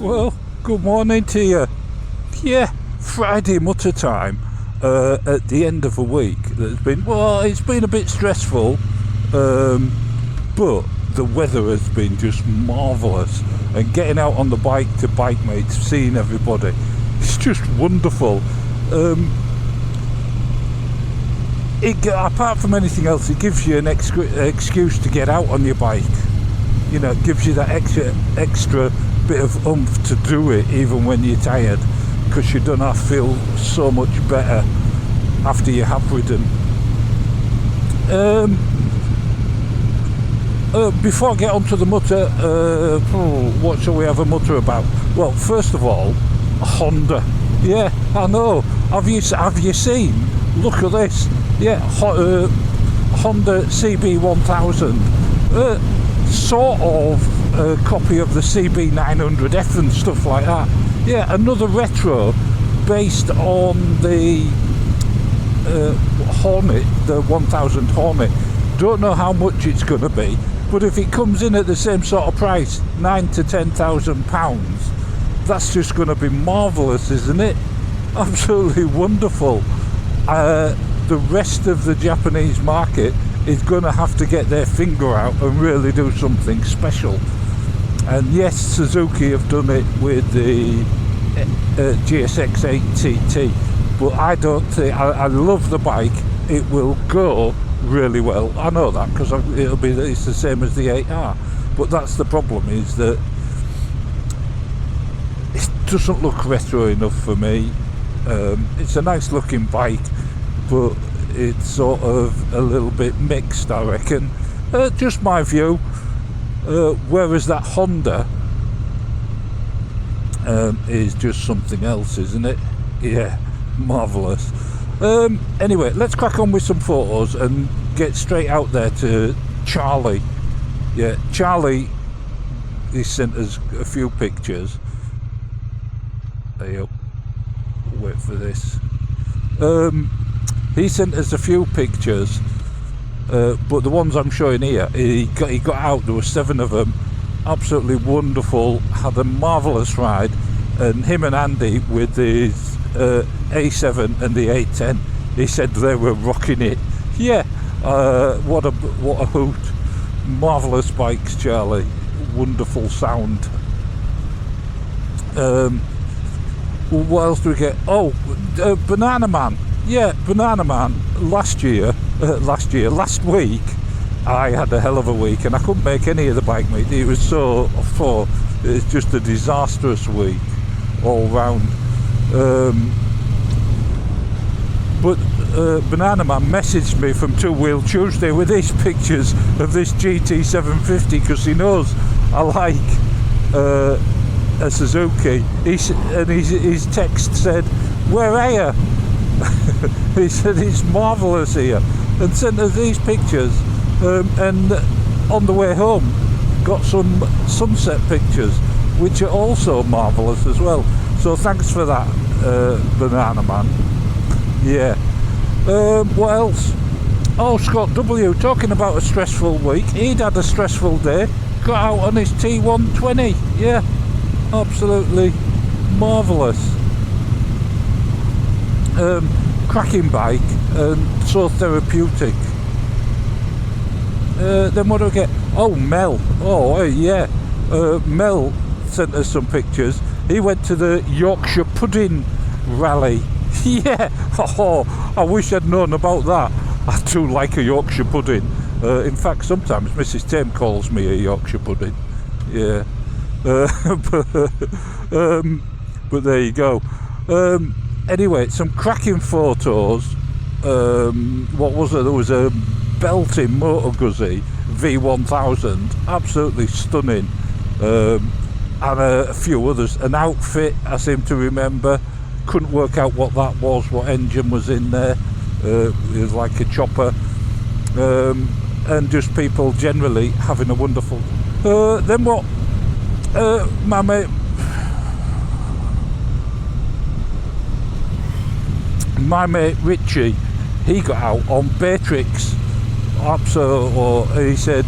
Well, good morning to you. Yeah, Friday Mutter time at the end of a week that's been, well, it's been a bit stressful, but the weather has been just marvellous, and getting out on the bike to bike mates, seeing everybody, it's just wonderful. Apart from anything else, it gives you an excuse to get out on your bike. You know, it gives you that extra bit of oomph to do it even when you're tired, because you don't have to feel so much better after you have ridden. Before I get onto the mutter, what shall we have a mutter about? Well, first of all, Honda. Yeah, I know. Have you seen? Look at this. Yeah, Honda CB1000. Sort of a copy of the CB900F and stuff like that. Yeah, another retro based on the Hornet, the 1000 Hornet. Don't know how much it's going to be, but if it comes in at the same sort of price, £9,000 to £10,000, that's just going to be marvellous, isn't it? Absolutely wonderful. The rest of the Japanese market is going to have to get their finger out and really do something special. And yes, Suzuki have done it with the GSX-8 TT, but I don't think, I love the bike. It will go really well. I know that because it's the same as the 8R, but that's the problem, is that it doesn't look retro enough for me. It's a nice looking bike, but it's sort of a little bit mixed, I reckon. Just my view. Whereas that Honda is just something else, isn't it? Yeah, marvellous. Anyway, let's crack on with some photos and get straight out there to Charlie. Yeah, Charlie, he sent us a few pictures. There you go. Wait for this. He sent us a few pictures, but the ones I'm showing here, he got out. There were 7 of them, absolutely wonderful. Had a marvellous ride, and him and Andy with his A7 and the A10, he said they were rocking it. Yeah, what a hoot! Marvellous bikes, Charlie. Wonderful sound. What else do we get? Oh, Banana Man. Yeah, Banana Man. Last week, I had a hell of a week, and I couldn't make any of the bike meet. It was it's just a disastrous week all round. But Banana Man messaged me from Two Wheel Tuesday with these pictures of this GT750, because he knows I like a Suzuki. And his text said, "Where are you?" He said it's marvellous here, and sent us these pictures, and on the way home got some sunset pictures which are also marvellous as well. So thanks for that, Banana Man. Yeah. What else? Oh, Scott W, talking about a stressful week. He'd had a stressful day, got out on his T120. Yeah, absolutely marvellous. Cracking bike, and so therapeutic. Then what do I get? Oh, Mel. Oh, yeah. Mel sent us some pictures. He went to the Yorkshire Pudding Rally. Yeah. Oh, I wish I'd known about that. I do like a Yorkshire pudding. In fact, sometimes Mrs. Tame calls me a Yorkshire pudding. Yeah. But there you go. Anyway, some cracking photos. What was it? There was a belting Motor Guzzi V1000, absolutely stunning, and a few others. An outfit, I seem to remember. Couldn't work out what that was, what engine was in there. It was like a chopper, and just people generally having a wonderful. Then what? My mate. My mate Richie, he got out on Beatrix. He said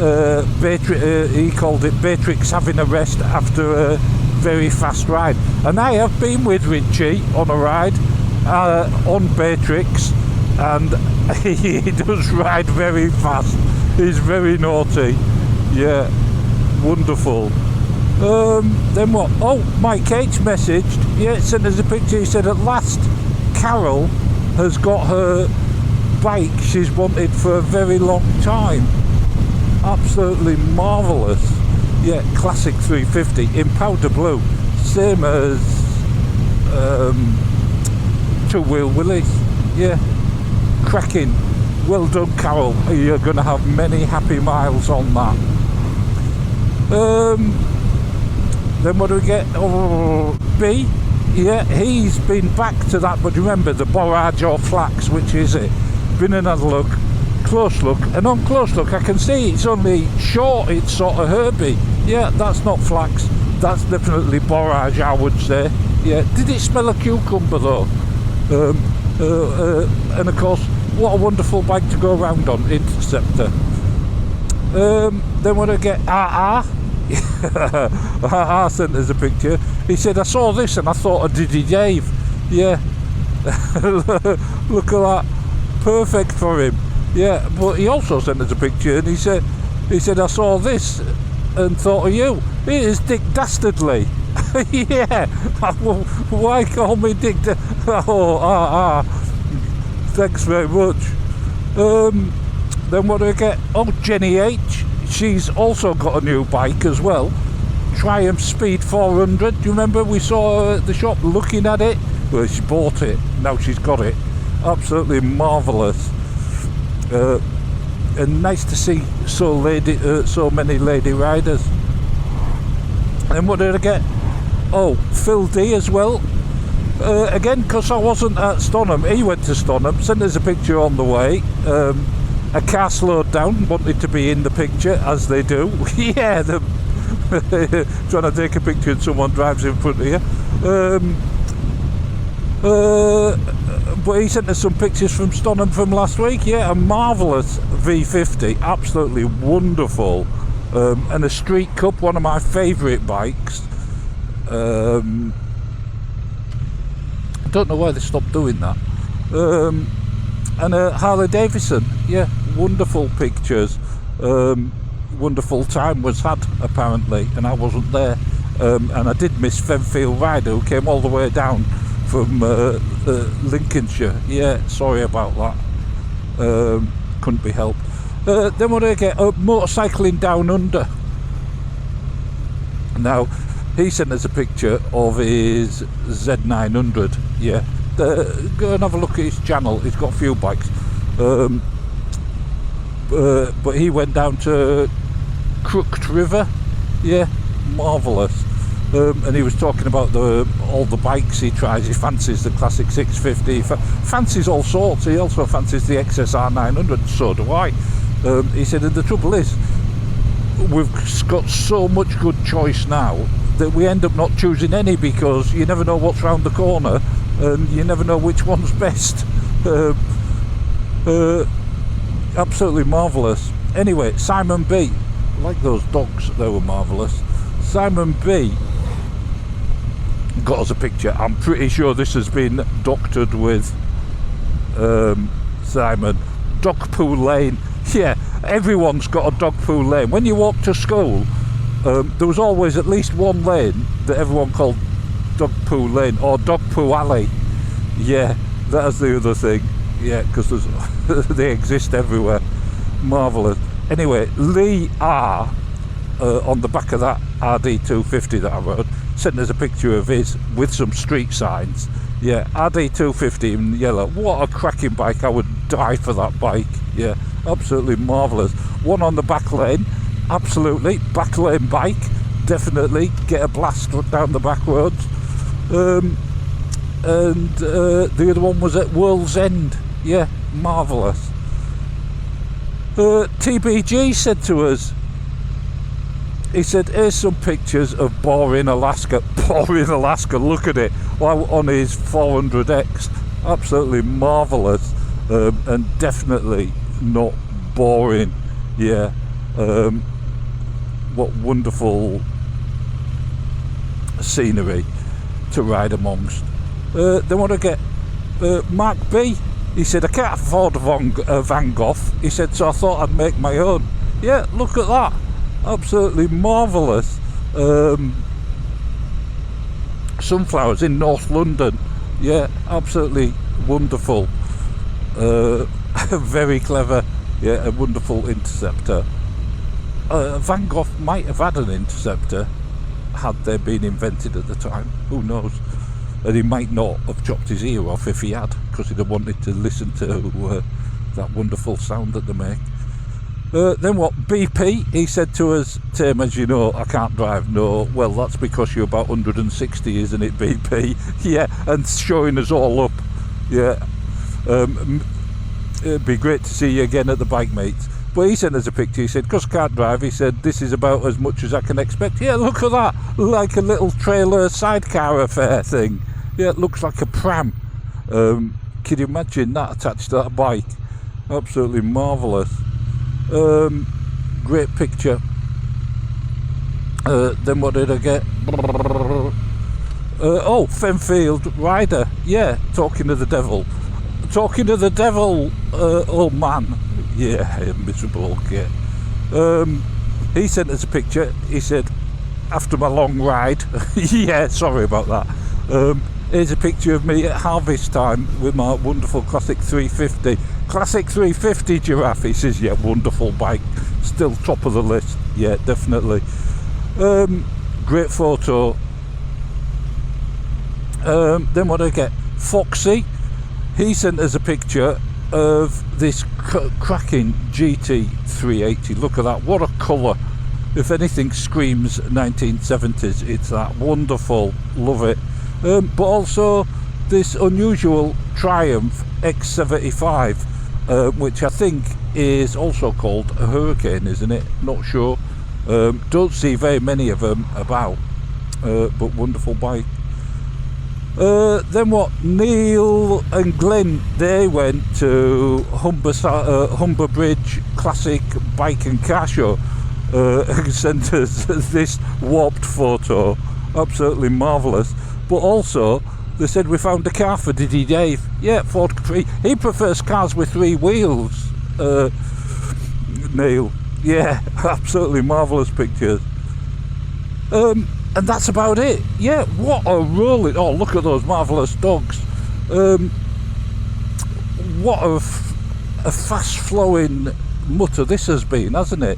he called it Beatrix having a rest after a very fast ride. And I have been with Richie on a ride on Beatrix, and he does ride very fast. He's very naughty. Yeah, wonderful. Then what? Oh, Mike H messaged. Yeah, sent us a picture. He said, at last Carol has got her bike she's wanted for a very long time. Absolutely marvellous. Yeah, classic 350 in powder blue, same as two-wheel Willys. Yeah, cracking. Well done, Carol. You're going to have many happy miles on that. Then what do we get? Oh, B. Yeah, he's been back to that, but remember the borage or flax, which is it? Been and had a look, close look, and on close look I can see it's only short, it's sort of herby. Yeah, that's not flax, that's definitely borage, I would say. Yeah, did it smell of cucumber though? And of course, what a wonderful bike to go around on, Interceptor. Then what do I get? RR sent us a picture. He said, I saw this and I thought of Diddy Dave. Yeah. Look at that. Perfect for him. Yeah, but he also sent us a picture and he said I saw this and thought of you. It is Dick Dastardly. Yeah. Why call me Dick thanks very much. Then what do I get? Oh, Jenny H. She's also got a new bike as well. Triumph Speed 400. Do you remember we saw her at the shop looking at it? Well, she bought it. Now she's got it. Absolutely marvellous. And nice to see so many lady riders. And what did I get? Oh, Phil D as well. Again, because I wasn't at Stonham, he went to Stonham, sent us a picture on the way. A car slowed down, wanted to be in the picture, as they do. Yeah, trying to take a picture and someone drives in front of you. But he sent us some pictures from Stonham from last week. Yeah, a marvellous V50, absolutely wonderful. And a Street Cup, one of my favourite bikes. I don't know why they stopped doing that. And a Harley Davidson, yeah, wonderful pictures. Wonderful time was had apparently, and I wasn't there. And I did miss Enfield rider who came all the way down from Lincolnshire. Yeah, sorry about that. Couldn't be helped. Then what do I get? Motorcycling Down Under. Now, he sent us a picture of his Z900. Yeah, go and have a look at his channel. He's got a few bikes. But he went down to Crooked River. Yeah, marvellous. And he was talking about all the bikes he tries. He fancies the classic 650. He fancies all sorts. He also fancies the XSR 900. So do I. He said, and the trouble is, we've got so much good choice now that we end up not choosing any, because you never know what's round the corner and you never know which one's best. Absolutely marvellous. Anyway, Simon B, I like those dogs, they were marvellous. Simon B got us a picture. I'm pretty sure this has been doctored with Simon. Dog poo lane. Yeah, everyone's got a dog poo lane. When you walk to school, there was always at least one lane that everyone called dog poo lane or dog poo alley. Yeah, that's the other thing. Yeah, because they exist everywhere. Marvellous. Anyway, Lee R, on the back of that RD250 that I rode, sent us a picture of his with some street signs. Yeah, RD250 in yellow. What a cracking bike. I would die for that bike. Yeah, absolutely marvellous. One on the back lane. Absolutely. Back lane bike. Definitely get a blast down the back roads. And the other one was at World's End. Yeah, marvellous. TBG said to us, he said, here's some pictures of boring Alaska. Boring Alaska, look at it. While on his 400X. Absolutely marvellous. And definitely not boring. Yeah. What wonderful scenery to ride amongst. Then what I get, Mark B, he said, I can't afford a Van Gogh. He said, so I thought I'd make my own. Yeah, look at that. Absolutely marvellous. Sunflowers in North London. Yeah, absolutely wonderful. Very clever. Yeah, a wonderful interceptor. Van Gogh might have had an interceptor had they been invented at the time. Who knows? And he might not have chopped his ear off if he had, because he'd have wanted to listen to that wonderful sound that they make. Then what? BP, he said to us, Tim, as you know, I can't drive. No, well, that's because you're about 160, isn't it, BP? Yeah, and showing us all up. Yeah, it'd be great to see you again at the Bike Mates. But he sent us a picture. He said, because I can't drive, he said, this is about as much as I can expect. Yeah, look at that, like a little trailer sidecar affair thing. Yeah, it looks like a pram. Can you imagine that attached to that bike? Absolutely marvellous. Great picture. Then what did I get? Oh, Enfield rider. Yeah, talking to the devil. Talking to the devil, old man. Yeah, miserable kid. He sent us a picture. He said, after my long ride, yeah, sorry about that. Here's a picture of me at harvest time with my wonderful classic 350. Classic 350 Giraffe. He says, yeah, wonderful bike. Still top of the list. Yeah, definitely. Great photo. Then what did I get? Foxy. He sent us a picture of this cracking GT380. Look at that. What a colour. If anything screams 1970s, it's that. Wonderful. Love it. But also this unusual Triumph X75, which I think is also called a Hurricane, isn't it? Not sure. Don't see very many of them about, but wonderful bike. Then what? Neil and Glenn, they went to Humber Bridge Classic Bike and Car Show and sent us this warped photo. Absolutely marvellous. But also, they said we found a car for Diddy Dave. Yeah, Ford Capri. He prefers cars with 3 wheels. Neil. Yeah, absolutely marvellous pictures. And that's about it. Yeah, what a rolling... Oh, look at those marvellous dogs. What a fast-flowing mutter this has been, hasn't it?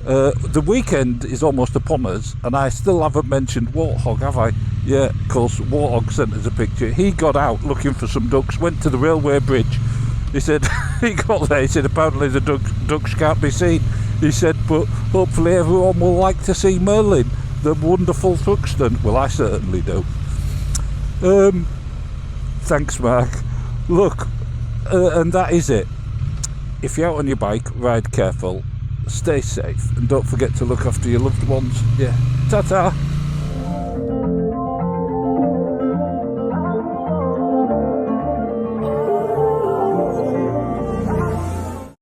The weekend is almost upon us, and I still haven't mentioned Warthog, have I? Yeah, because Warthog sent us a picture. He got out looking for some ducks, went to the railway bridge. He said, he got there, he said, apparently the ducks can't be seen. He said, but hopefully everyone will like to see Merlin, the wonderful Thruxton. Well, I certainly do. Thanks, Mark. Look, and that is it. If you're out on your bike, ride careful, stay safe, and don't forget to look after your loved ones. Yeah, ta-ta.